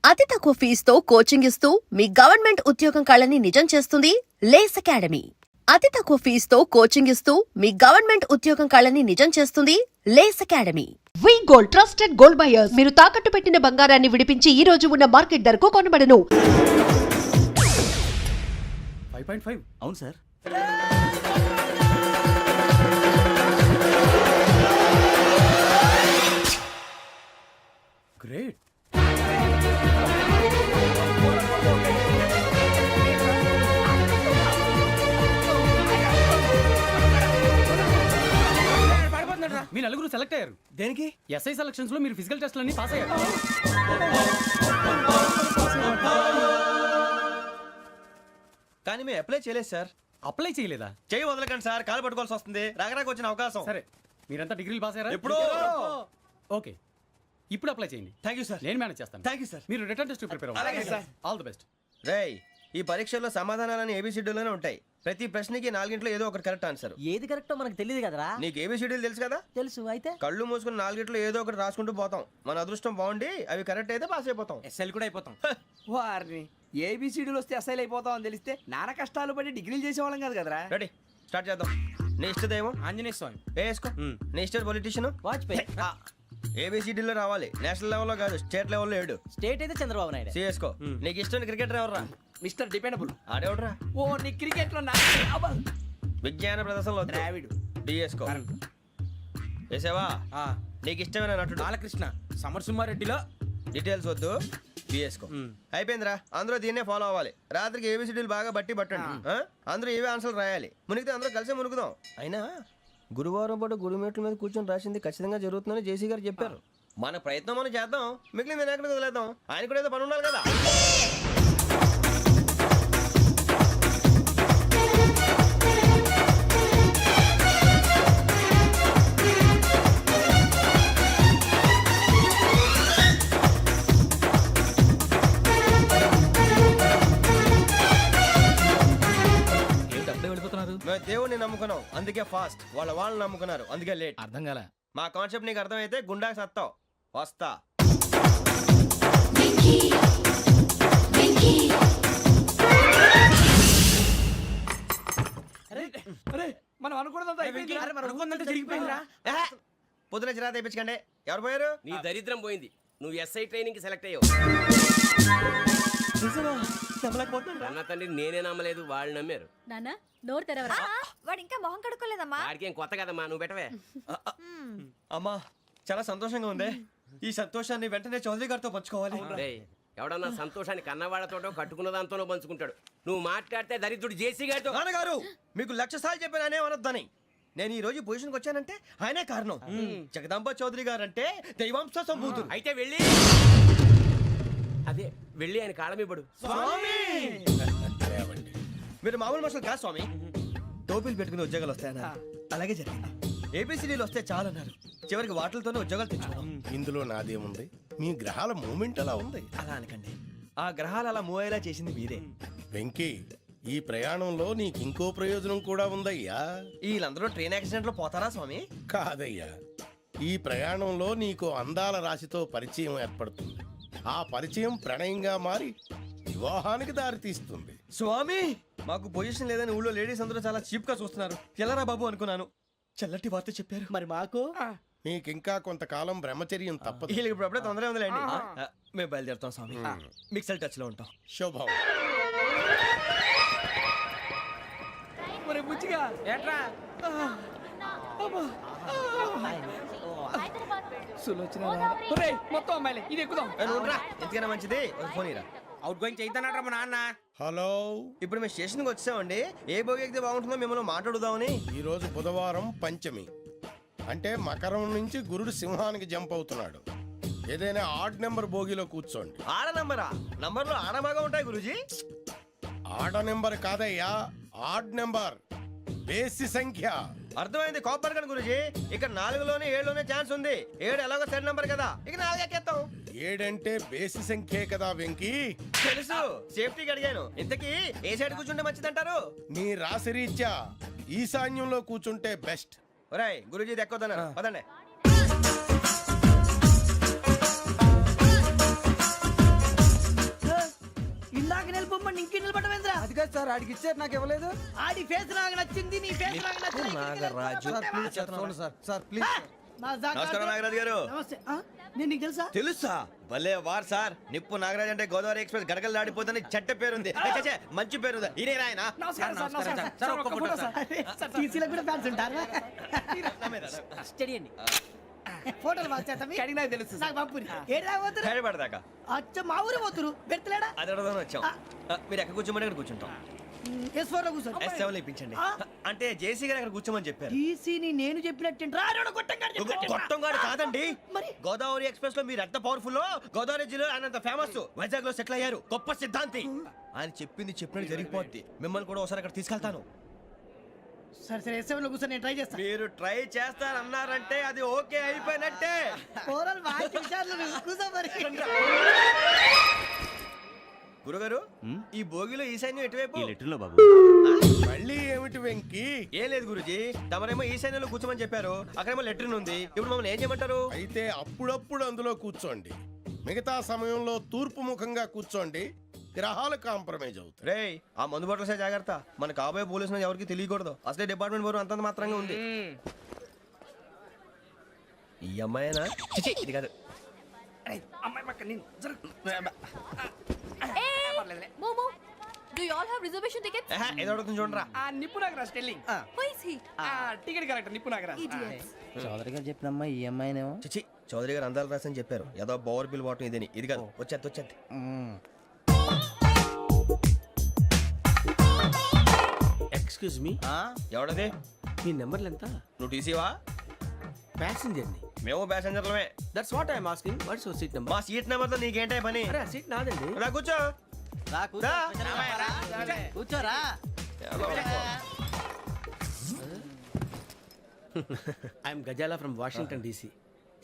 అతి తక్కువ ఫీజుతో కోచింగ్ ఇస్తూ మీ గవర్నమెంట్ ఉద్యోగం కళని నిజం చేస్తుంది లేస్ అకాడమీ. అతి తక్కువ ఫీజుతో కోచింగ్ ఇస్తూ మీ గవర్నమెంట్ ఉద్యోగం కళని నిజం చేస్తుంది లేస్ అకాడమీ. వి గోల్డ్ ట్రస్టెడ్ గోల్డ్ బయర్స్. మీరు తాకట్టు పెట్టిన బంగారాన్ని విడిపించి ఈ రోజు ఉన్న మార్కెట్ ధరకు కొనబడను. 5.5 అవును సార్. గ్రేట్. మీ నలుగురు సెలెక్ట్ అయ్యారు. దేనికి? ఎస్ఐ సెలక్షన్స్ లో మీరు ఫిజికల్ టెస్ట్ అన్ని పాస్ అయ్యారు. కానీ మేము అప్లై చేయలేదు సార్. అప్లై చేయలేదా? చేయి వదలకండి సార్, కాలు పట్టుకోవాల్సి వస్తుంది. రాగరాకు వచ్చిన అవకాశం. సరే, మీరంతా డిగ్రీలు పాస్ అయ్యారా? ఎప్పుడో. ఓకే, ఇప్పుడు అప్లై చేయండి. Thank you sir. నేను మేనేజ్ చేస్తాను. Thank you sir. మీరు రిటర్న్ టెస్ట్ ప్రిపేర్ అలాగే అవ్వండి. సార్. All the best. రేయ్, ఈ పరీక్షల్లో సమాధానాలని ఏబిసిడ్యూల్లోనే ఉంటాయి. ప్రతి ప్రశ్నకి 4 ఏదో ఒకటి కరెక్ట్ ఆన్సర్. ఏది కరెక్టో మనకు తెలియదు కదరా. నీకు ఏబిసిడ్యూల్ తెలుసు కదా? తెలుసు. అయితే కళ్ళు మూసుకుని 4 ఏదో ఒకటి రాసుకుంటూ పోతాం. మన అదృష్టం బాగుండి అవి కరెక్ట్ అయితే పాస్ అయిపోతాం. ఎస్ఎల్ కూడా అయిపోతాం. వారిని ఏబిసిడీలు వస్తే ఎస్ఐలు అయిపోతాం అని తెలిస్తే నాన్న కష్టాలు పడి డిగ్రీలు చేసేవాళ్ళం కాదు కదరా. రెడీ, స్టార్ట్ చేద్దాం. నీ ఇష్టదేమో ఆంజనేయ స్వామి. వేసుకో. నీ ఇష్ట పొలిటీషియన్ వాజ్పేయి. ఏబిసిడీలో రావాలి. నేషనల్ లెవెల్లో కాదు, స్టేట్ లెవెల్లో 7. స్టేట్ అయితే చంద్రబాబు నాయుడు. సిఎస్కో. నీకు ఇష్టం క్రికెటర్ ఎవర్రా? Mister dependable. ఆడేవడరా? ఓ నీ క్రికెట్ లో విజ్ఞాన ప్రదర్శనలో ద్రావిడు. డిఎస్కో. వేసావా? నీకు ఇష్టమైన నటుడు? బాలకృష్ణ. సమర్సింహారెడ్డిలో డీటెయిల్స్ వద్దు, బిఎస్కో. అయిపోయిందిరా. అందరూ దీన్నే ఫాలో అవ్వాలి. రాత్రికి ఏబిసిడీలు బాగా బట్టి పట్టండి. అందరూ ఏవే ఆన్సర్లు రాయాలి. మునిగితే అందరూ కలిసి మునుగుదాం. అయినా గురువారం పాటు గురుమేట్ల మీద కూర్చొని రాసింది ఖచ్చితంగా జరుగుతుందని జేసీ గారు చెప్పారు. మన ప్రయత్నం మనం చేద్దాం, మిగిలిన నేను ఎక్కడికి వదిలేద్దాం. ఆయన కూడా ఏదో పని ఉండాలి కదా. మేము దేవుడిని నమ్ముకున్నాం, అందుకే ఫాస్ట్. వాళ్ళు నమ్ముకున్నారు, అందుకే లేట్. అర్థం కాలే. మా కాన్సెప్ట్ నీకు అర్థమైతే గుండా సత్తావు. వస్తా. మనం అనుకున్నదంతా జరిగిపోయిందిరా. పొద్దున చిరా తెప్పించకండి. ఎవరు పోయారు? నీ దరిద్రం పోయింది. నువ్వు ఎస్ఐ ట్రైనింగ్ కి సెలెక్ట్ అయ్యావు. అన్న తండ్రి నేనే నమ్మలేదు, వాళ్ళు నమ్మారు. నాన్న నోరు తెరవరా. వాడు ఇంకా మొహం కడుక్కోలేదమ్మా. వాడికి ఏం కొత్త కదమ్మా, నువ్వు పెట్టవే. అమ్మా, చాలా సంతోషంగా ఉంది. ఈ సంతోషాన్ని వెంటనే చౌదరి గారితో పంచుకోవాలి. రేయ్, ఎవడన్నా సంతోషాన్ని కన్నవాడతోటో కట్టుకున్న దాంతోనో పంచుకుంటాడు. నువ్వు మాట్లాడితే దరిద్రుడు జేసీ గారితో. నాన్నగారు, మీకు 1,00,000 సార్లు చెప్పాను ఆయనే అనొద్దని. నేను ఈ రోజు పొజిషన్కి వచ్చానంటే ఆయనే కారణం. జగదాంబ చౌదరి గారు అంటే దైవాంశ సంభూతుడు. అయితే వెళ్ళి అదే వెళ్ళి ఆయన కాళ్ళమివ్వడు. మీరు మామూలు మనుషులు కాదు స్వామి. టోపీలు పెట్టుకుని ఉద్యోగాలు వస్తాయన్నారు, అలాగే జరిగింది. ఏబిసిడీలు వస్తే చాలన్నారు, చివరికి వాటిలతోనే ఉద్యోగాలు తెచ్చుకున్నాం. ఇందులో నాదేముంది? మీ గ్రహాల మూమెంట్ అలా ఉంది. అలా అనకండి, ఆ గ్రహాలు అలా మూవ్ అయ్యేలా చేసింది మీరే. వెంకీ, ఈ ప్రయాణంలో నీకు ఇంకో ప్రయోజనం కూడా ఉందయ్యా. వీళ్ళందరూ ట్రైన్ యాక్సిడెంట్ లో పోతారా స్వామి? కాదయ్యా, ఈ ప్రయాణంలో నీకు అందాల రాశితో పరిచయం ఏర్పడుతుంది. ఆ పరిచయం ప్రణయంగా మారి వివాహానికి దారితీస్తుంది. స్వామి, మాకు పొజిషన్ లేదని ఊళ్ళో లేడీస్ అందరూ చాలా చీప్ గా చూస్తున్నారు. ఎలారా బాబు అనుకున్నాను. చల్లటి వార్త చెప్పారు. మరి మాకు నీకింకా కొంతకాలం బ్రహ్మచర్యం తప్పదు. వీళ్ళకి ఇప్పుడు అప్పుడే తొందరగా ఉందిలేండి. మేము బయలుదేరుతాం స్వామి. మిక్సెల్ టచ్ లో ఉంటాం. శుభం. బుచ్చిగా ఏట్రా సులోచన మొత్తం అమ్మాయిలే. ఇది ఎక్కుదాం. ఎందుకైనా మంచిది ఫోన్ ఇరా. అవుట్ గోయింగ్ చేద్దానట్రా మా నాన్న. హలో, ఇప్పుడు మేము స్టేషన్కి వచ్చామండి. ఏ బోగి ఎక్కితే బాగుంటుందో మిమ్మల్ని మాట్లాడుదామని. ఈరోజు బుధవారం పంచమి, అంటే మకరం నుంచి గురుడు సింహానికి జంప్ అవుతున్నాడు. ఏదైనా ఆడ్ నెంబర్ బోగిలో కూర్చోండి. ఆడ నంబరా? నంబర్లో ఆడ బాగా ఉంటాయి గురూజీ. ఆడ నెంబర్ కాదయ్యా, ఆడ్ నెంబర్, బేసి సంఖ్య. అర్థమైంది. కాపర్ కానీ గురూజీ, ఇక్కడ 4లోనే 7లోనే ఛాన్స్ ఉంది. 7 ఎలాగో సెడ్ నంబర్ కదా, ఇక 4 ఎక్కేస్తాం. 7 అంటే బేసి సంఖ్యే కదా వెంకీ. తెలుసు, సేఫ్టీకి అడిగాను. ఇంతకీ ఏ సైడ్ కూర్చుంటే మంచిదంటారు? నీ రాశి రీత్యా ఈశాన్యంలో కూర్చుంటే బెస్ట్. ఒరేయ్, గురూజీ దెక్కొద్దన్నారు, పదండి. బొమ్మని ఇంకే నిలబడమేంద్రా? అది కాదు సార్ ఆడికి ఇచ్చారు నాకు ఇవ్వలేదు. ఆడి ఫేస్ నాకు నచ్చింది, నీ ఫేస్ నాకు నచ్చింది. నాగరాజు. Sir please. నా జాగా- నమస్కారం నాగరాజు గారు. నమస్తే. ఆ? నేను నీకు తెలుసా? తెలుసా? భలే వార్ సార్. నిప్పు నాగరాజ్ అంటే గోదావరి ఎక్స్ప్రెస్ గడగలు దాడిపోతుంది చెట్ట పేరుంది. ఏ, ఛే, ఛే, మంచి పేరుంది. ఇదే ఆయన. నమస్కారం సార్, నమస్కారం సార్. ఒక్క ఫోటో సార్. అరే, సార్, TC లకు కూడా ఫ్యాన్స్ ఉంటారా? స్టడీ అండి. ఫోటోలు మార్చేస్తాం. కడిగి నాకు తెలుసు సార్. నాకు పంపుని. ఏడా పోతురు? హైదరాబాద్దాకా అచ్చ మా ఊరు పోతురు. బెర్తలేడా? అది అడగదామని వచ్చాం. మీరు ఎక్కడ కూర్చోమని అక్కడ కూర్చుంటాం. S4 లో కూర్చో. S7 లో ఇప్పించండి. ఆ? అంటే జేసీ గారు అక్కడ కూర్చోమని చెప్పారు. TC ని నేను చెప్పినట్టు రాడు కొట్టంగాడు గొట్టంగాడు కాదండి. మరి? గోదావరి ఎక్స్ప్రెస్ లో మీరు ఎంత పవర్ఫుల్, గోదావరి జిల్లా ఆయన అంత ఫేమస్, వైజాగ్ లో సెటిల్ అయ్యారు, గొప్ప సిద్ధాంతి. ఆయన చెప్పింది చెప్పినట్టు జరిగిపోద్ది. మిమ్మల్ని కూడా ఒకసారి అక్కడ తీసుకెళ్తాను. సరే సరే S7 లో కూర్చో, నేను ట్రై చేస్తాను. మీరు ట్రై చేస్తారన్నారంటే అది ఓకే అయిపోయినట్టే. ఓరల్ వాటి విషయాలు నువ్వు కూర్చో మరి. గురుగారు, ఈ భోగిలో ఈశాన్యం ఎటువైపు? మళ్ళీ ఏమిటి వెంకీ? ఏం లేదు గురుజీ, తమరేమో ఈశాన్యంలో కూర్చోమని చెప్పారు, అక్కడేమో లెట్రిన్ ఉంది. ఇప్పుడు మమ్మల్ని ఏం చేయమంటారు? అయితే అప్పుడప్పుడు అందులో కూర్చోండి, మిగతా సమయంలో తూర్పు ముఖంగా కూర్చోండి. గ్రహాలు కాంప్రమైజ్ అవుతాయి. రేయ్, ఆ మందు బాటలసే జాగ్రత్త. మన కాబోయే పోలీసులు ఎవరికి తెలియకూడదు. అసలే డిపార్ట్మెంట్ బోరు అంతంత మాత్రంగా ఉంది. ఈ అమ్మాయినా? చిచి, ఇది కాదు. అమ్మాయి పక్క నేను మోమో do you all have reservation tickets? ఆహా, ఏదో అడుగుతుంది చూడరా. ఆ నిప్పు Nagaraj telling. Who is he? Ticket correct, నిప్పు నాగరాజ్. ఇడియట్స్. చౌదరి గారు చెప్పినమ్మా ఈ అమ్మాయినేమో. చిచి, చౌదరి గారు అందాలు రాసని చెప్పారు. ఏదో బోర్ బిల్ వాటం ఇదని. ఇది కాదు, వచ్చేది. Excuse me, ఎవడది? మీ నెంబర్లు ఎంత? నువ్వు టీసీవా? ప్యాసింజర్ ని. మేము ప్యాసెంజర్లమే. That's what I'm asking. What's your seat number? మా సీట్ నెంబర్ తో నీకేంటే పని? అరే సీట్ నాదండి. రా కూర్చో. రా రా. కూర్చోరా. I'm Ghazala from Washington DC,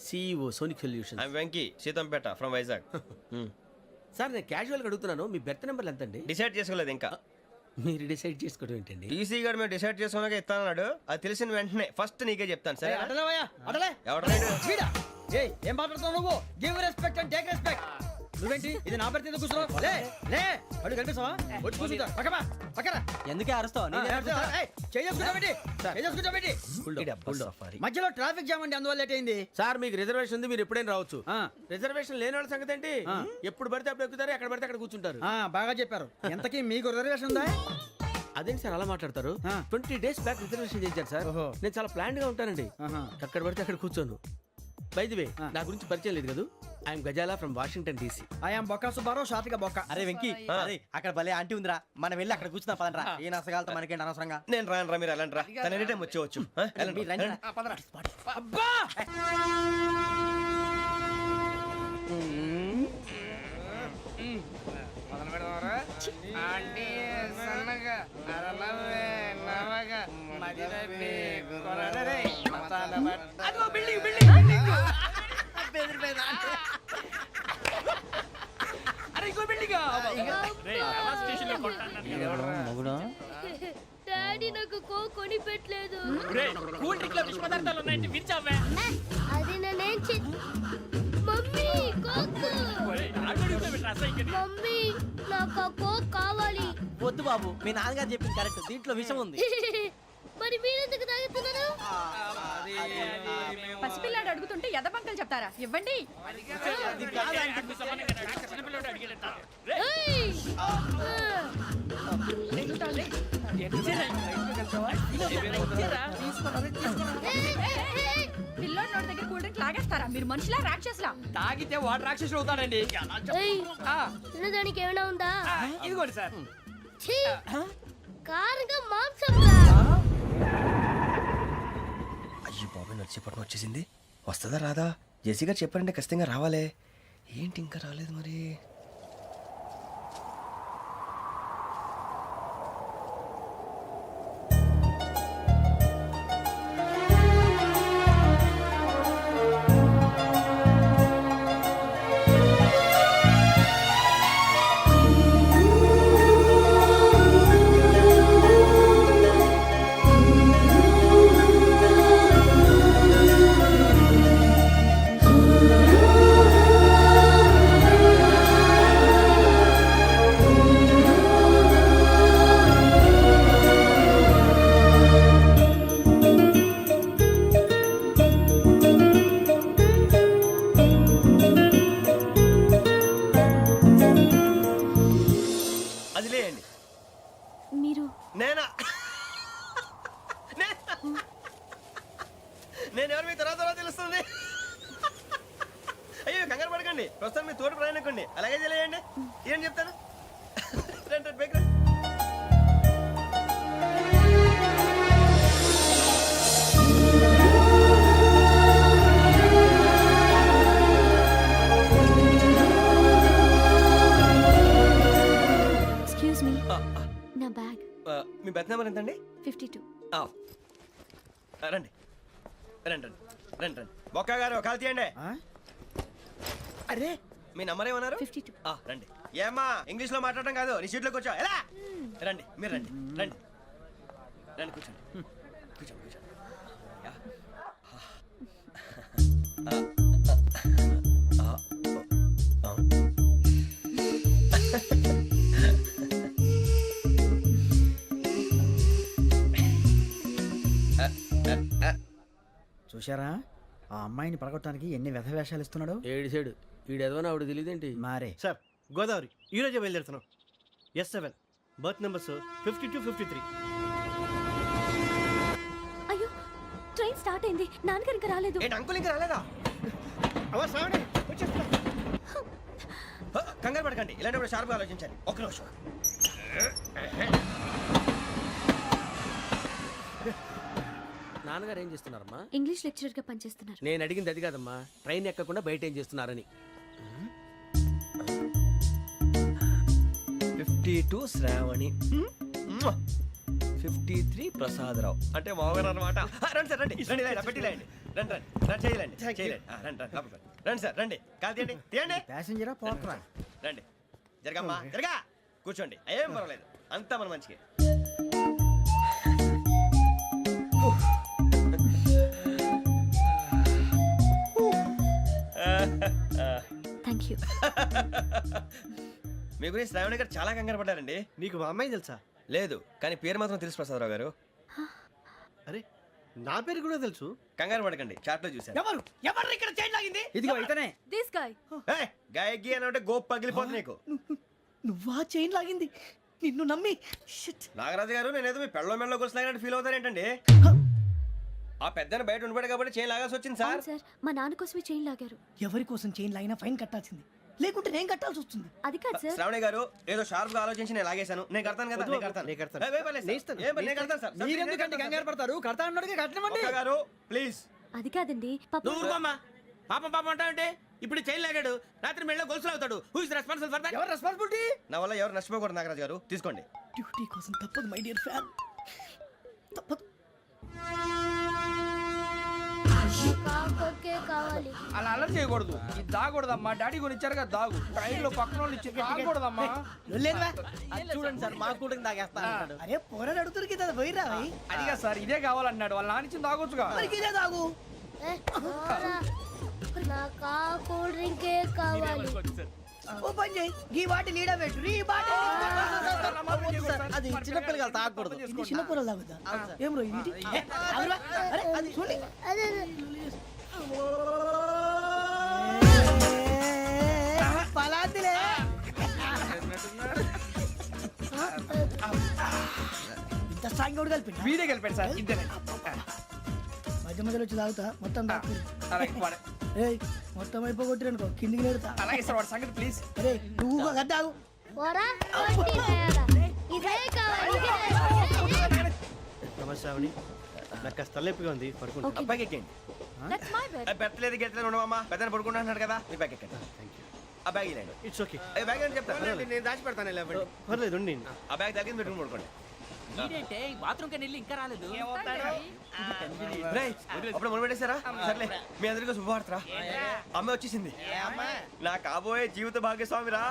CEO Sonic Solution. I'm Venky, Seethampeta from Vizag. Sir నేను క్యాజువల్గా అడుగుతున్నాను, మీ బెర్త్ నెంబర్ ఎంత అండి? డిసైడ్ చేసుకోలేదు ఇంకా. మీరు డిసైడ్ చేసుకోవడం ఏంటండి? టీసీ గారు మేము డిసైడ్ చేసుకున్నాక ఇస్తానన్నాడు. అది తెలిసిన వెంటనే ఫస్ట్ నీకే చెప్తాను. సరే అడలేవయ్యా, అడలే. ఎవడలేడు? వీడా? ఏయ్, ఏం మాట్లాడుతున్నావు నువ్వు? Give respect and take respect. నువ్వేంటి ఇది నా పరిస్థితి కూర్చున్నావు? లే లే, అడుగు కనిపిస్తావా? వచ్చి కూర్చుంటా. పక్కమా పక్కరా. ఎందుకే అరుస్తావు? మధ్యలో ట్రాఫిక్ జామ్ అండి, అందువల్ల లేట్ అయింది. సార్ మీకు రిజర్వేషన్ ఉంది, మీరు ఎప్పుడైనా రావచ్చు. రిజర్వేషన్ లేని వాళ్ళ సంగతి ఏంటి? ఎప్పుడు పడితే అప్పుడు ఎక్కుతారు, ఎక్కడ పడితే అక్కడ కూర్చుంటారు. బాగా చెప్పారు. ఎంతకీ మీకు రిజర్వేషన్ ఉందా? అదేంటి సార్ అలా మాట్లాడతారు? 20 days బ్యాక్ రిజర్వేషన్ చేశారు సార్. నేను చాలా ప్లాన్డ్ గా ఉంటానండి. అక్కడ పడితే అక్కడ కూర్చోను. బై ది వే, నా గురించి పరిచయం లేదు కదా. I'm Ghazala from Washington DC. I'm Bokka Subbarao, షాతిక బొక్క. అరే వెంకీ, అరే అక్కడ భలే ఆంటీ ఉందిరా, మనం వెళ్ళి అక్కడ కూర్చున్నా పదనరా. ఏ నసగాలతో మనకేంటి అనవసరంగా. నేను రాను రా, మీరు ఎలాంటి రా. తన ఎనీ టైం వచ్చేవచ్చు. మీరు రండి రా. అబ్బా అదిగో బిల్డింగ్ బిల్డింగ్ బిల్డింగ్. అరే ఇంకో బిల్డింగ్. మొగుడు డాడీ నాకు కోక్ కొని పెట్టలేదు. కూల్ డ్రింక్ లో విష పదార్థాలు ఉన్నాయంటే విరిచావే. అది నేనేం మమ్మీ కోక్. మమ్మీ నాకు ఆ కోక్ కావాలి. వద్దు బాబు, మీ నాన్నగారు చెప్పింది కరెక్ట్, దీంట్లో విషయం ఉంది. మరి మీరెందుకు తాగుతున్నారు? పసిపిల్లాడు అడుగుతుంటే ఎదబంకలు చెప్తారా? ఇవ్వండి. ఏయ్! పిల్లోడి నోటి దగ్గర కూల్ డ్రింక్ లాగేస్తారా? మీరు మనుషులా రాక్షసులా? తాగితే వాడు రాక్షసుడు అవుతాడండి. ఏయ్! తినడానికి ఏమైనా ఉందా? ఇదిగోండి సార్. ఛీ! కారంగా మాంసం రా. అయ్యో బాబాయ్, నడిచేపట్నం వచ్చేసింది. వస్తుందా రాదా? జేసీ గారు చెప్పారంటే ఖచ్చితంగా రావాలే. ఏంటి ఇంకా రాలేదు మరి? తెలియండి ఏం చెప్తాను రండి రండి బైక్ రండి. ఎక్స్క్యూజ్ మీ నా బ్యాగ్ మీ బెత్ నెంబర్ ఎంతండి 52. రండి రండి రండి రండి రండి బొక్క గారు కాల్ తీయండి అరే మీ నంబర్ ఏమన్నారు 52. రండి ఏమ్మా ఇంగ్లీష్ లో మాట్లాడడం కాదు నీ సీట్లో కూర్చో ఎలా రండి మీరు రండి రండి రండి కూర్చోండి కూర్చోండి కూర్చోండి యా. చూశారా ఆ అమ్మాయిని పడగొట్టడానికి ఎన్ని వ్యధ వేషాలు ఇస్తున్నాడు. ఏడు సైడు వీడు ఎదవని ఆవిడ తెలియదేంటి. మారే సార్ గోదావరి ఈ రోజే బయలుదేరుతున్నాం. S7 berth numbers 52, 53. అయ్యో ట్రైన్ స్టార్ట్ అయింది, నాన్నగారు ఇంకా రాలేదు. ఏంటి అంకుల్ ఇంకా రాలేదా కంగారు పడకండి ఇలాంటి షార్ప్గా ఆలోచించండి ఒక్క నిమిషం నాన్నగారు ఏం చేస్తున్నారమ్మా? ఇంగ్లీష్ లెక్చరర్ గా పనిచేస్తున్నారు. నేను అడిగింది అది కాదమ్మా, ట్రైన్ ఎక్కకుండా బయట ఏం చేస్తున్నారని. 52 శ్రావణి 53 ప్రసాదరావు అంటే మామగారు అనమాట. రండి సార్ రండి రండి ఇలా పెట్టి లేండి రండి రండి రండి చేయలేండి చేయలేండి రండి రండి లోపలికి రండి. రండి సార్ రండి కాదు తీయండి తీయండి ప్యాసింజరా పోట్రా. రండి జరగమ్మా జరగా కూర్చోండి ఏం పర్వాలేదు అంతా మన మంచికి. Thank you. మీ గురించి శ్రావణి గారు చాలా కంగారు పడ్డారండి. నీకు మా అమ్మాయి తెలుసా? లేదు కానీ పేరు మాత్రం తెలుసు ప్రసాదరావు గారు. అరే నా పేరు కూడా తెలుసు. కంగారు పడకండి చాట్ లో చూశాను. ఎవరు ఎవరు ఇక్కడ చైన్ లాగింది? ఇదిగో ఇతనే. This guy. గాయకి అని అంటే గోప్ పగిలిపోతుంది నీకు. నువ్వా చైన్ లాగింది? నిన్ను నమ్మి షిట్. నాగరాజు గారు నేనేదో మీ పెళ్ళ మెళ్ళలో కొలిసిలాగినట్టు ఫీల్ అవుతారు ఏంటండి? ఆ పెద్దని బయట ఉండిపోయాడు కాబట్టి చేయి లాగాల్సి వచ్చింది సార్. సార్ మా నాన్న కోసమే చైన్ లాగారు. ఎవరి కోసం చైన్ లాగినా ఫైన్ కట్టాల్సింది, లేకుంటే నేను కట్టాల్సి వస్తుంది. అది కాదు సార్. శ్రావణి గారు ఏదో షార్ప్ గా ఆలోచించి నేను లాగేశాను. నేను కడతాను కదా నేను కడతాను. నేను కడతాను. ఏ, పర్లేదు సార్. ఏం పర్లేదు, నేను కడతాను సార్. మీరెందుకంటే కంగారు పడతారు? కడతా అన్నాడుగా కట్టమండి. ఒక్క గారు ప్లీజ్. అది కాదండి పాపం. నువ్వు ఊరుకోమ్మా. పాపం పాపం అంటావంటే ఇప్పుడు చైన్ లాగాడు, రాత్రి మెళ్ళ గొలుసులు అవుతాడు. Who is responsible for that? ఎవరు రెస్పాన్సిబిలిటీ? నా వల్ల ఎవరు నష్టపోకూడదు నాగరాజు గారు తీసుకోండి. డ్యూటీ కోసం తప్పదు మై డియర్ ఫ్యాన్, తప్పదు. అలా అలర్ చేయకూడదు. ఇది దాగకూడదమ్మా. డాడీ కొని ఇచ్చారు కదా దాగు. ట్రైన్ లో పక్కన వాళ్ళు ఇచ్చి దాగకూడదమ్మా. లేదురా. అది చూడండి సార్ మా కూడా తాగేస్తా అంటాడు. అరే పోరాడు అడుగుతారు కదా పోయిరా భయ్. అదిగా సార్ ఇదే కావాలన్నాడు. వాళ్ళ నాన్న ఇచ్చింది తాగొచ్చుగా. మరి ఇదే తాగు. ఓ పని చేయి, ఈ బాటి లీడ పెట్టు. ఈ బాటి అది చిన్నపిల్లలు తాగకూడదు. ఇది చిన్న పొరలు తాగుతా. ఏం రో ఇది? ఆగురా. అరే అది చూడండి. పలాతిలే. ఇంత స్ట్రాంగ్ కూడా కలిపి వీడే గెలిపాడు సార్ ఇద్దరే. మధ్య మధ్యలో వచ్చి తాగుతా మొత్తం తాగు. అలాగే వాడు- ఏయ్ మొత్తం అయిపోగొట్టిరనుకో కిందికి నేడుతా. అలాగే సార్ వాడు సంగతి ప్లీజ్. అరే నువ్వు గద్దాగు. నమస్తే శ్రావణి, నాకు కాస్త తలెప్పిగా ఉంది, పడుకుంటా. అబ్బాయికి ఎక్కండి. That's my bed. పెట్టలేదు గెట్టలేదు ఉండమమ్మా. పెద్దని పడుకుంటున్నాడు కదా మీ బ్యాగ్ ఎక్కండి. ఆ బ్యాగ్ ఇలాండి. It's okay. బ్యాగ్ అని చెప్తాను. నేను దాచి పెడతాను లేవండి. పర్లేదు ఉండి. ఆ బ్యాగ్ తగ్గింది పెట్టుకుని పడుకోండి. రేయ్, అప్పుడు మొదలు పెట్టేశారా? సర్లే మీ అందరికీ శుభవార్తరా. అమ్మ వచ్చేసింది. నా కాబోయే జీవిత భాగ్యస్వామిరా.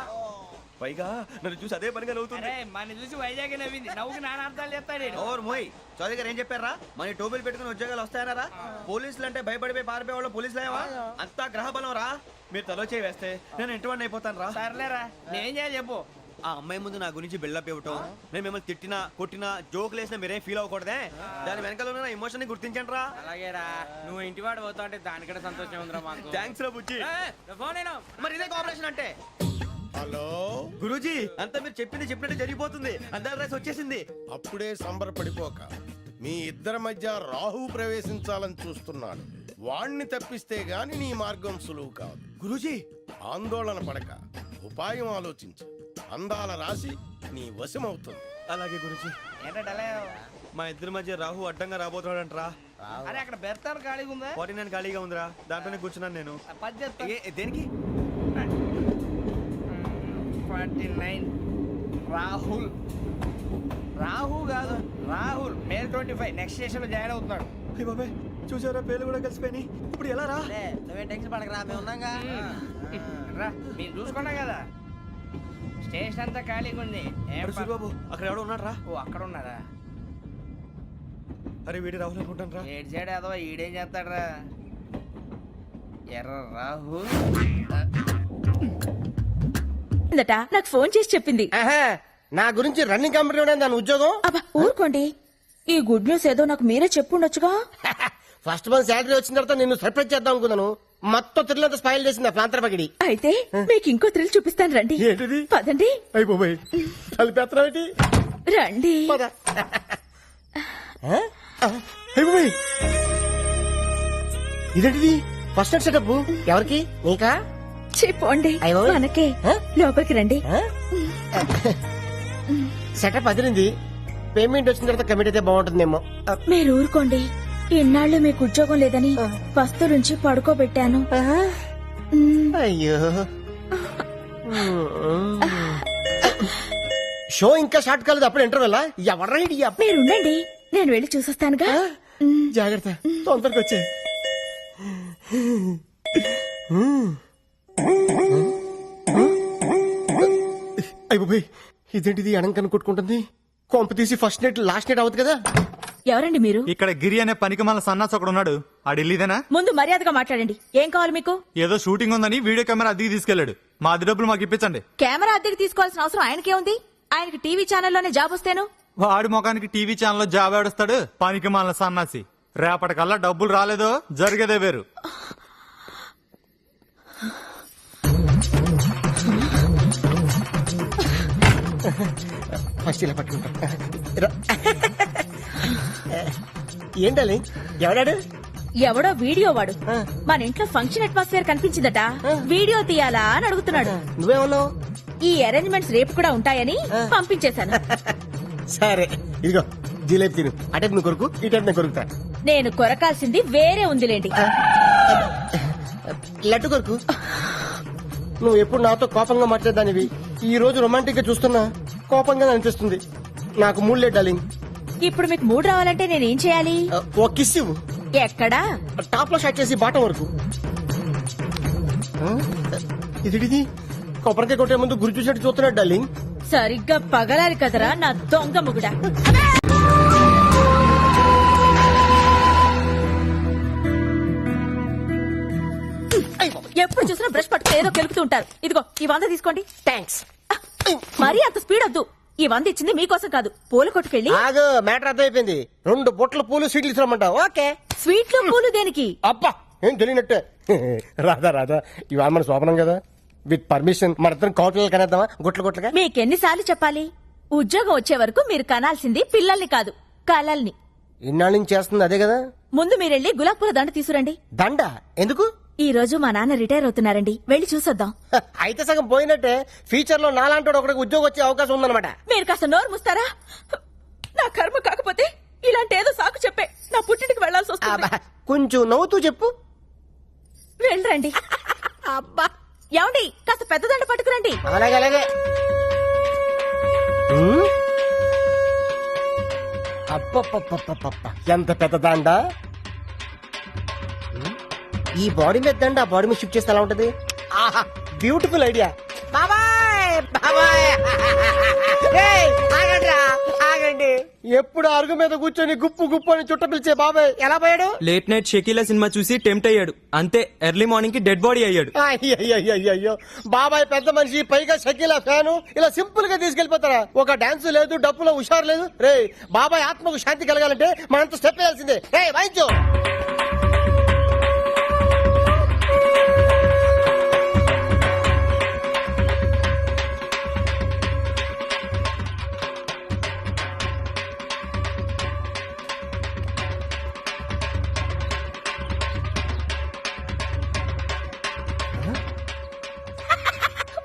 పైగా నన్ను చూసి అదే పనిగా నవ్వుతుంది. మన చూసి వైజాగ్ నవ్వింది. నవ్వుకి నాన్న అర్థాలు చెప్తాడు. ఓర్ మోయ్ చౌదరి గారు ఏం చెప్పారా? మన టోబీలు పెట్టుకుని ఉద్యోగాలు వస్తాయనరా? పోలీసులు అంటే భయపడిపోయి పారిపోయే వాళ్ళు పోలీసులు ఏవా? అంతా గ్రహ బలం రా. మీరు తలో చేయి వేస్తే నేను ఇంటివాడిని అయిపోతాను రా. సర్లేరా నేనేం చేయాలి చెప్పు. ఆ అమ్మాయి ముందు నా గురించి బిల్డప్ ఇవ్వటం, నేను మిమ్మల్ని తిట్టినా కొట్టినా జోకులు వేసినా మీరేం ఫీల్ అవ్వకూడదే. దాని వెనకాల ఉన్న ఎమోషన్ ని గుర్తించండి రా. అలాగేరా నువ్వు ఇంటివాడు పోతా అంటే దానికంటే సంతోషం ఉందిరా మాకు. థ్యాంక్స్ రా బుజ్జి. ఫోన్ అయినా మరి ఇదే కోఆపరేషన్ అంటే. హలో గురూజీ అంతా మీరు చెప్పింది చెప్పినట్టు జరిగిపోతుంది. అందరి రైస్ వచ్చేసింది. అప్పుడే సంబరపడిపోక మీ ఇద్దరి మధ్య రాహు ప్రవేశించాలని చూస్తున్నాడు. వాణ్ణి తప్పిస్తే గాని నీ మార్గం సులువు కాదు. గురూజీ ఆందోళన పడక ఉపాయం ఆలోచించు. అందాల రాశి నీ వశమవుతుంది. అలాగే గురుజీ. ఏంటంటే మా ఇద్దరి మధ్య రాహు అడ్డంగా రాబోతున్నాడంట్రా. అరే అక్కడ బెర్తాను ఖాళీగా ఉందా 49 ఖాళీగా ఉందిరా, దాంట్లోనే కూర్చున్నాను నేను. పది చేస్తా. దేనికి? 49 రాహుల్. రాహు కాదు రాహుల్. మే 25 నెక్స్ట్ స్టేషన్ లో జాయిన్ అవుతున్నాడు. అయ్య బాబాయ్, చూసారా పేర్లు కూడా కలిసిపోయినాయి. ఇప్పుడు ఎలా రా? నువ్వేం టెన్షన్ పడకరా, మేము ఉన్నాగా. రా మీరు చూసుకున్నా కదా స్టేషన్ అంతా ఖాళీగా ఉంది. ఏం అరే సూరిబాబు, అక్కడ ఎవడో ఉన్నాడు రా. ఓ అక్కడ ఉన్నారా? అరే వీడి రాహుల్ అనుకుంటాను రా. ఏడు సైడ్ ఏదో ఈడేం చేస్తాడరా ఎర్ర రాహు. నాకు ఫోన్ చేసి చెప్పింది. నా గురించి రన్నింగ్ కంపెనీ దాని ఉద్యోగం. అబ్బా ఊరుకోండి, ఈ గుడ్ న్యూస్ ఏదో నాకు మీరే చెప్పుండొచ్చుగా. ఫస్ట్ మంత్ శాలరీ వచ్చిన తర్వాత నిన్ను సర్ప్రైజ్ చేద్దాం అనుకున్నాను. మొత్తం తిరిగినంత స్పైల్ చేసింది ప్రాంతర పగిడి. అయితే మీకు ఇంకో థ్రిల్ చూపిస్తాను రండి. ఏంటిది? పదండి అయిపోయి కలిపేత్రం రండి. ఇదేంటిది? ఫస్ట్ నైట్ సెటప్ ఎవరికి? నీకా? చెప్పండి అయ్యో. మనకే. లోపలికి రండి. సెటప్ అదిరింది. పేమెంట్ వచ్చిన తర్వాత కమిట్ అయితే బాగుంటుందేమో. మీరు ఊరుకోండి, ఇన్నాళ్ళు మీకు ఉద్యోగం లేదని వస్తు నుంచి పడుకోబెట్టాను. అయ్యో, షో ఇంకా స్టార్ట్ కాలేదు, అప్పుడు ఇంటర్వెల్. ఎవరైనా మీరుండండి, నేను వెళ్ళి చూసొస్తానుగా. జాగ్రత్త, తొందరగా వచ్చే. అయిపోయి ఇదేంటిది? అనంకను కొట్టుకుంటుంది. కొంప తీసి ఫస్ట్ నైట్ లాస్ట్ నైట్ అవుతుంది కదా. ఎవరండి మీరు? ఇక్కడ గిరి అనే పనికి మన సన్నాస్ ఒకడు ఉన్నాడు. ఆ ఢిల్లీదేనా? ముందు మర్యాదగా మాట్లాడండి. ఏం కావాలి మీకు? ఏదో షూటింగ్ ఉందని వీడియో కెమెరా అద్దెకి తీసుకెళ్లాడు. మా అద్దె డబ్బులు మాకు ఇప్పించండి. కెమెరా అద్దెకి తీసుకోవాల్సిన అవసరం ఆయనకే ఉంది? ఆయనకి టీవీ ఛానల్లోనే జాబ్ వస్తేను. వాడి ముఖానికి టీవీ ఛానల్లో జాబ్ ఆడుస్తాడు పనికి మన సన్నాసి. రేపటికల్లా డబ్బులు రాలేదో జరిగేదే వేరు. ఫస్ట్ ఇలా పట్టుకుంటా. ఏంటది? ఎవడాడు? ఎవడో వీడియో వాడు మన ఇంట్లో ఫంక్షన్ అట్మాస్ఫియర్ కనిపించిందట, వీడియో తీయాలా అని అడుగుతున్నాడు. నువ్వేమన్నావు? ఈ అరేంజ్మెంట్స్ రేపు కూడా ఉంటాయని పంపించేశాను. సరే ఇదిగో జిలేబీ తిను. అటే నువ్వు కొరుకు, ఇటే నేను కొరుకుతా. నేను కొరకాల్సింది వేరే ఉందిలేండి. లడ్డు కొరుకు. నువ్వు ఎప్పుడు నాతో కోపంగా మాట్లాడదానివి. ఈ రోజు రొమాంటిక్ గా చూస్తున్నా కోపంగా అనిపిస్తుంది. నాకు మూడు లేదు డార్లింగ్. ఇప్పుడు మీకు మూడ్ రావాలంటే నేనేం చేయాలి? ఓ కిస్ ఇవ్వు. ఎక్కడా? టాప్ లో షాట్ చేసి బాటం వరకు. ఇది కొబ్బరికాయ కొట్టే ముందు గురి చూసేట్టు చూస్తున్నాడు డార్లింగ్. సరిగ్గా పగలాలి కదరా నా దొంగ ముగుడా. ఎప్పుడు చూసినా బ్రష్ పట్టుకుని ఏదో కెలుకుతూ ఉంటారు. ఇదిగో ఈ 100 తీసుకోండి. థ్యాంక్స్. మరీ అంత స్పీడ్ వద్దు. ఈ 100 ఇచ్చింది మీకోసం కాదు, పూల కొట్టుకెళ్ళి. ఆగు, మ్యాటర్ అర్థమైపోయింది. 2 బొట్ల పూలు స్వీట్లు ఇస్తామంటావు. ఓకే. స్వీట్లు పూలు దేనికి? అబ్బా ఏం తెలియనట్టే. రాధా రాధా, ఇవాళ మన శోభనం కదా. విత్ పర్మిషన్ మన ఇద్దరం కౌటలు కనేద్దామా? గుట్లుగా. మీకెన్నిసార్లు చెప్పాలి? ఉద్యోగం వచ్చే వరకు మీరు కనాల్సింది పిల్లల్ని కాదు, కలల్ని. ఇన్నాళ్ళ నుంచి చేస్తుంది అదే కదా. ముందు మీరెళ్ళి గులాబ్ పూల దండ తీసుకురండి. దండ ఎందుకు? ఈ రోజు మా నాన్న రిటైర్ అవుతున్నారండి, వెళ్ళి చూసొద్దాం. అయితే సగం పోయినట్టే. ఫ్యూచర్ లో నాలాంటి ఒకటికి ఉద్యోగం వచ్చే అవకాశం ఉందన్నమాట. మీరు కాస్త నోరు మూస్తారా? నా కర్మ కాకపోతే ఇలాంటి ఏదో సాకు చెప్పే నా పుట్టింటికి వెళ్లాల్సి వస్తుంది. కొంచెం నవ్వుతూ చెప్పు. వెళ్ళరండి. అబ్బా ఏమండి, కాస్త పెద్ద దండ పట్టుకురండి. అలాగే అలాగే. అప్ప ఎంత పెద్ద దండ. ఈ బాడీ మీద దండ ఆ బాడీ మీద షిఫ్ట్ చేస్తే ఎలా ఉంటది? ఆహా, బ్యూటిఫుల్ ఐడియా. బాబాయ్ బాబాయ్, ఆగండి. ఎప్పుడు అరుగు మీద కూర్చొని గుప్పు గుప్పు అని చుట్ట పిలిచే బాబాయ్ ఎలా పోయాడు? లేట్ నైట్ షకీలా సినిమా చూసి టెంప్ట్ అయ్యాడు అంతే. ఎర్లీ మార్నింగ్ కి డెడ్ బాడీ అయ్యాడు. అయ్యో, బాబాయ్ పెద్ద మనిషి, పైగా షకీలా ఫ్యాను. ఇలా సింపుల్ గా తీసుకెళ్లిపోతారా? ఒక డాన్స్ లేదు, డప్పులో హుషారు లేదు. రే బాబాయ్ ఆత్మకు శాంతి కలగాలంటే మనంత స్టెప్ వేయాల్సిందే. రే వాయించు.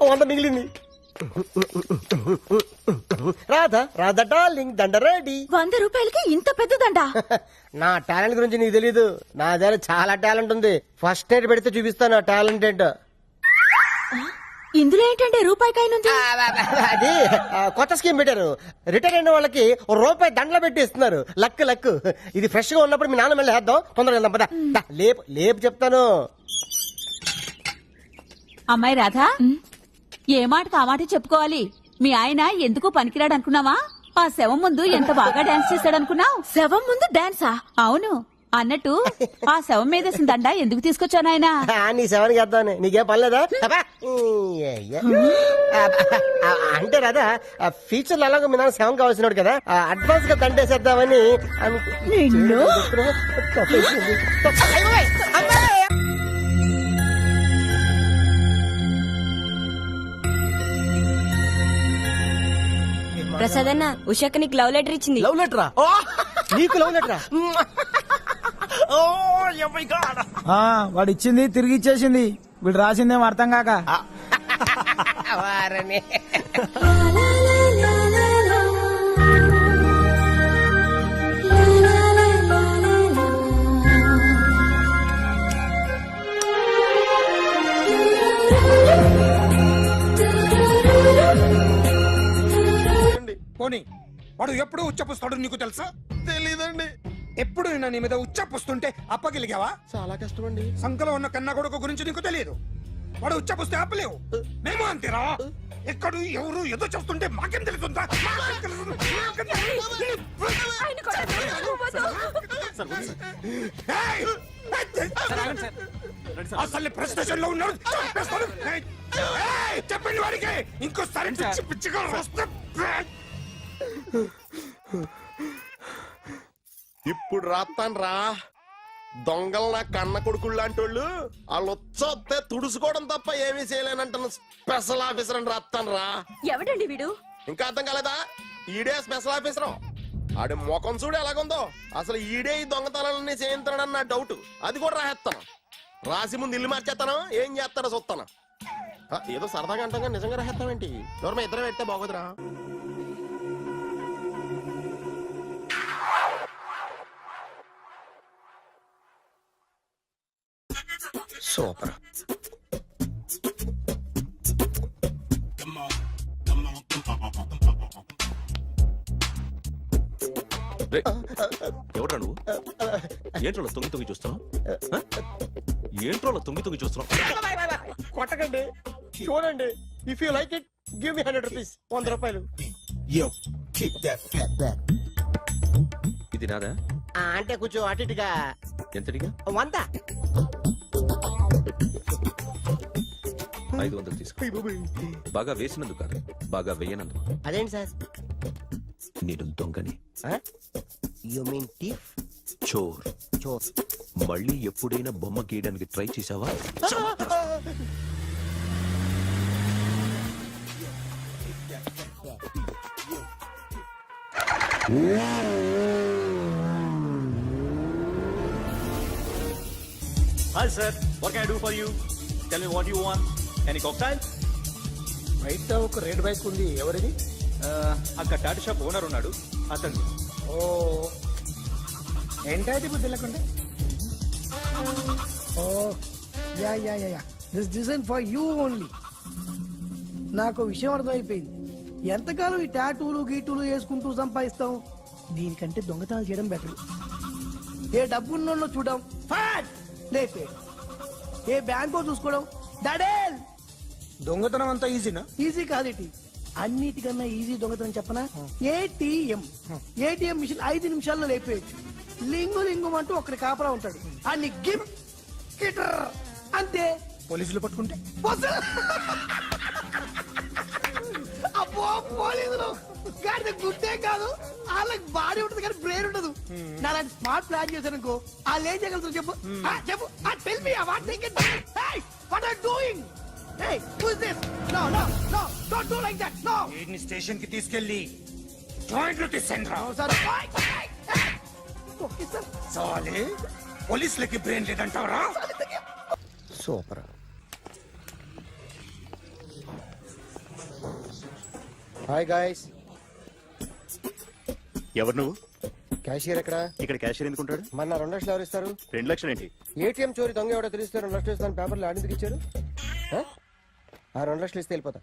ఓ 100 మిగిలింది. రాధా డార్లింగ్ దండ రెడీ. 100 రూపాయలకి ఇంత పెద్ద దండ. నా టాలెంట్ గురించి నీకు తెలీదు. నా దగ్గర చాలా టాలెంట్ ఉంది. ఫస్ట్ ఎయిడ్ పెడితే చూపిస్తాను నా టాలెంట్ ఏంటో. ఇందులో ఏంటంటే రూపాయికాయనుంది. అది కొత్త స్కీమ్ పెట్టారు. రిటైర్ అయిన వాళ్ళకి రూపాయి దండలు పెట్టి ఇస్తున్నారు. లక్. ఇది ఫ్రెష్ గా ఉన్నప్పుడు మీ నాన్న మళ్ళీ వేద్దాం. తొందరగా వెళ్దాం పద. లేపు చెప్తాను. అమ్మాయి రాధా, ఏ మాటకు ఆ మాట చెప్పుకోవాలి. మీ ఆయన ఎందుకు పనికిరాడు అనుకున్నావా? ఆ శవం ముందు ఎంత బాగా డాన్స్ చేశాడనుకున్నావు. శవం ముందు డాన్సా? అవును. అన్నట్టు ఆ శవం మీద దండ ఎందుకు తీసుకొచ్చాను ఆయన? నీ శవానికి వేద్దామని. నీకేం పర్లేదా? అంటే రాదా ఫ్యూచర్ లో అలాగే మీ నాన్న శవం కావాల్సినాడు కదా, అడ్వాన్స్ గా దండేసేద్దామని నిన్ను ప్రసాద్ అన్న ఉషాక నీకు లవ్ లెటర్ ఇచ్చింది. లవ్ లెటరా? నీకు లవ్ లెటరా? వాడు ఇచ్చింది తిరిగి ఇచ్చేసింది. వీడు రాసిందేమో అర్థం కాక. పోనీ వాడు ఎప్పుడు ఉచ్చపుస్తాడు నీకు తెలుసా? తెలీదండి. ఎప్పుడు నిన్న నీ మీద ఉచ్చపుస్తుంటే అప్పగలిగావా? చాలా కష్టం అండి. సంకలో ఉన్న కన్న కొడుకు గురించి నీకు తెలియదు. వాడు ఉచ్చపుస్తే ఆపలేవు. మేము అంతేరా. ఎక్కడు ఎవరు ఏదో చేస్తుంటే మాకేం తెలుస్తుందా? అసలు ప్రెస్టేషన్ లో ఉన్నాడు. చెప్పండి వాడికి ఇంకోసారి పిచ్చి పిచ్చిగా వస్తే. ఇప్పుడు రాత్తాను రా. దొంగలు నా కన్న కొడుకుళ్ళు లాంటి వాళ్ళు వాళ్ళు వచ్చొస్తే తుడుచుకోవడం తప్ప ఏమీ చేయలేనంటున్న స్పెషల్ ఆఫీసర్ అని రాత్తాను రా. ఎవడండి వీడు? ఇంకా అర్థం కాలేదా? ఈడే స్పెషల్ ఆఫీసర్. ఆడి ముఖం చూడు ఎలాగుందో. అసలు ఈడే ఈ దొంగతనాలన్నీ చేయించాడని నా డౌట్. అది కూడా రాసేస్తాను. రాసి ముందు ఇల్లు మార్చేస్తాను. ఏం చేస్తాడో చూస్తాను. ఏదో సరదాగా అంటాం నిజంగా రాసేస్తామేంటి? ఎవరు ఇద్దరం పెడితే బాగోదురా. సూపర్. ఎవరా నువ్వు? ఏంట్రోలో తొంగి చూస్తున్నావు? ఏంట్రోలో తొంగి చూస్తున్నావు? కొట్టకండి, చూడండి. If you like it give me 100 rupees. 100 రూపాయలు. ఇది నాదా? అంటే కొంచెం అటు ఇటుగా. ఎంతడిగా? 100. 500 తీసుకో. బాగా వేసినందుకు కాదు, బాగా వేయనందుకు. అదేంటి సార్? నేను దొంగని. You mean thief? చోర్. మళ్ళీ ఎప్పుడైనా బొమ్మ గీయడానికి ట్రై చేసావా? Hi sir, what can I do for you? Tell me what you want. Any cocktail? బయట ఒక రెడ్ బైక్ ఉంది. ఎవరిది? అక్కడ టాటూ షాప్ ఓనర్ ఉన్నాడు, అతను. ఓ ఏంటది బుద్ధి లేకుండా? Oh yeah this design for you only. నాకు విషయం అర్థమైపోయింది. ఎంతకాలం ఈ టాటూలు గీటూలు వేసుకుంటూ సంపాదిస్తాం? దీనికంటే దొంగతనాలు చేయడం బెటర్. ఏ డబ్బున్నోళ్ళు చూడడం ఫాట్ లేపే, ఏ బ్యాంకో చూసుకోవడం దడేల్. దొంగతనం అంతా ఈజీనా? ఈజీ కాదేటి, అన్నిటికన్నా ఈజీ దొంగతనం చెప్పనా? ఏటీఎం మిషన్ 5 నిమిషాల్లో లేపేయచ్చు. లింగు అంటూ ఒకటి కాపలా ఉంటాడు. అన్ని గిమ్ గిటర్ అంతే. పోలీసులు పట్టుకుంటే అబ్బో పోలీసులు గాడి గుట్టే కాదు, వాళ్ళకి బాడీ ఉంటుంది కానీ బ్రెయిన్ ఉండదు. నాలాంటి స్మార్ట్ ప్లాన్ చేశానుకో వాళ్ళు ఏం చేయగలుగుతారు చెప్పు? చెప్పు. Tell me what they can do. Hey what are doing? Hey who is this? No don't do like that. No. ఈ స్టేషన్ కి తీసుకెళ్ళి జాయింట్ లో తీసుకెళ్ళరా. Sir okay sir. సాలే పోలీసులకి బ్రెయిన్ లేదంటావరా? సూపర్. Hi guys. ఎవరు నువ్వు? క్యాషియర్ ఎక్కడ? ఇక్కడ క్యాషియర్ ఎందుకుంటాడు? మన 2 లక్షలు ఎవరు ఇస్తారు? 2 లక్షలు ఏంటి? ఏటీఎం చోరీ దొంగ ఎవడో తెలిస్తే 2 లక్షలు ఇస్తాను పేపర్లు ఆడిందుకు ఇచ్చారు. ఆ 2 లక్షలు ఇస్తే వెళ్ళిపోతా.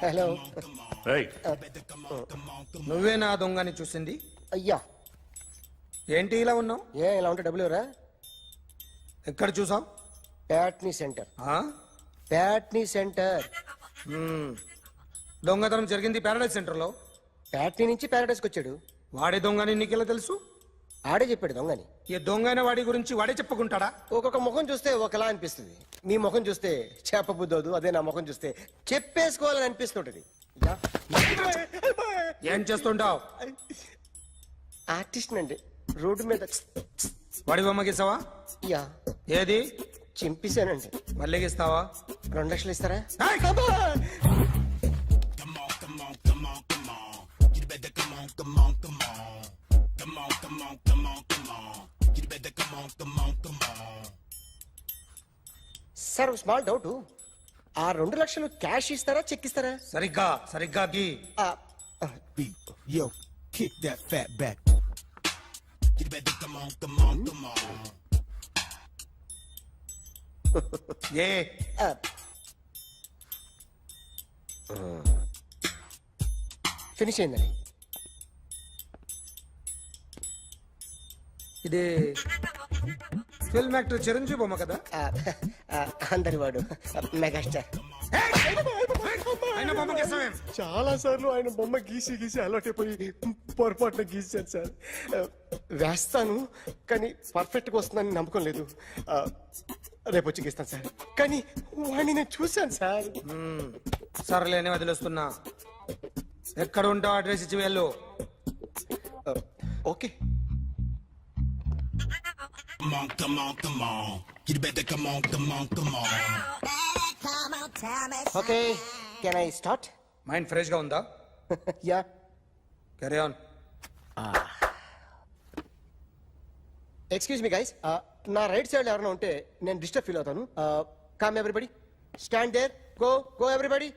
హలో. నువ్వే నా దొంగని చూసింది? అయ్యా ఏంటి ఇలా ఉన్నావు? ఏ ఇలా ఉంటే డబ్బులు ఎవరా? ఎక్కడ చూసావు? ప్యాట్నీ సెంటర్. ప్యాట్నీ సెంటర్. దొంగతనం జరిగింది ప్యారడైజ్ సెంటర్ లో. ప్యాట్నీ నుంచి ప్యారడైస్కి వచ్చాడు. వాడే దొంగని నీకెలా తెలుసు? ఆడే చెప్పాడు దొంగని. ఈ దొంగైన వాడి గురించి వాడే చెప్పుకుంటాడా? ఒక్కొక్క ముఖం చూస్తే ఒకలా అనిపిస్తుంది. మీ ముఖం చూస్తే చెప్పబుద్దోదు, అదే నా ముఖం చూస్తే చెప్పేసుకోవాలని అనిపిస్తుంటది. ఏం చేస్తుంటావు? ఆర్టిస్ట్ అండి. రోడ్డు మీద వాడి బొమ్మ గీసావా? యా. ఏది? చింపేశానండి. మళ్ళీ గీస్తావా? 2 లక్షలు ఇస్తారా? Sir small doubt. ఆ 2 లక్షలు క్యాష్ ఇస్తారా చెక్ ఇస్తారా? సరిగ్గా గీ. Yo, kick that fat back. A finish అయిందండి. ఇది ఫిల్మ్ యాక్టర్ చిరంజీవి బొమ్మ కదా? అందరి వాడు మెగాస్టార్. ఆయన బొమ్మ గీసావేం? చాలా సార్లు ఆయన బొమ్మ గీసి గీసి అలవాటైపోయి పొరపాటున గీసాను సార్. వేస్తాను కానీ పర్ఫెక్ట్గా వస్తుందని నమ్మకం లేదు. రేపు వచ్చి గీస్తాను సార్. కానీ వాడిని నేను చూశాను సార్. సర్లేని వదిలేస్తున్నా. ఎక్కడ ఉంటావు అడ్రస్ ఇచ్చి వెళ్ళు. Okay. Okay, can I start? Mind fresh గా ఉందా? Yeah. Carry on. Excuse me guys, నా రైట్ సైడ్ ఎవరైనా ఉంటే నేను డిస్టర్బ్ ఫీల్ అవుతాను. Come everybody, stand there, go everybody,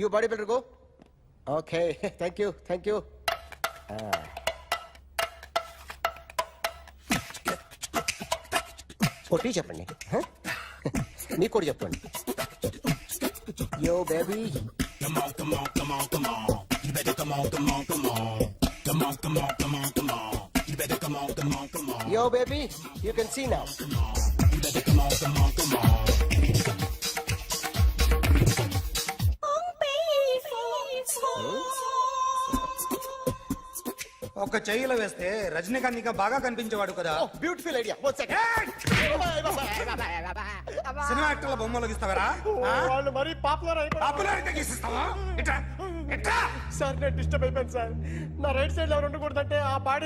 you body builder go. Okay, thank you. కొట్టి చెప్పండి. మీకు కూడా చెప్పండి. Yo baby. Yo, baby, you can see now. ఒక చెయ్యిలో వేస్తే రజనీకాంత్ ఇంకా బాగా కనిపించేవాడు కదా. Beautiful idea. One second. Cinema యాక్టర్ల బొమ్మలు గీస్తావరా? వాళ్ళు మరీ పాపులారిటీ గీసిస్తావా? సార్ నేను డిస్టర్బ్ అయిపోయాను సార్. నా రైట్ సైడ్ ఎవరు ఉండకూడదంటే ఆ body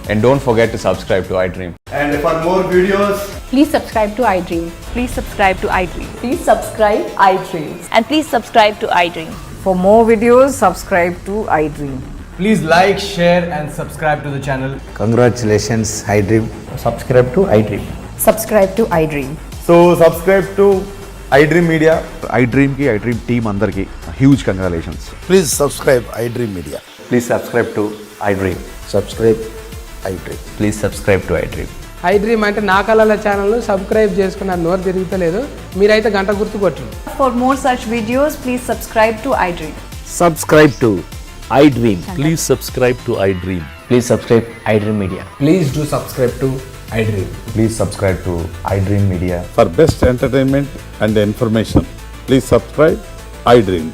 And don't forget to subscribe to iDream. And for more videos, Please subscribe to iDream. Please subscribe to iDream. Please subscribe iDream. And please subscribe to iDream. For more videos, subscribe to iDream. please like, share, and subscribe to the channel. Congratulations, iDream. Subscribe to iDream. Subscribe to iDream. So subscribe to iDream Media. iDream ki iDream team andarki huge congratulations. Please subscribe I dream media. Please subscribe to iDream. Subscribe I dream. Please subscribe to iDream. iDream అంటే నా కళల channel subscribe చేసుకున్న నోరు తిరుగుతలేదు. మీరైతే గంట గుర్తు కొట్టండి. For more such videos, please subscribe to iDream. Subscribe to iDream. Please subscribe to iDream. Please subscribe iDream Media. Please do subscribe to iDream. Please subscribe to iDream Media. For best entertainment and information, please subscribe iDream.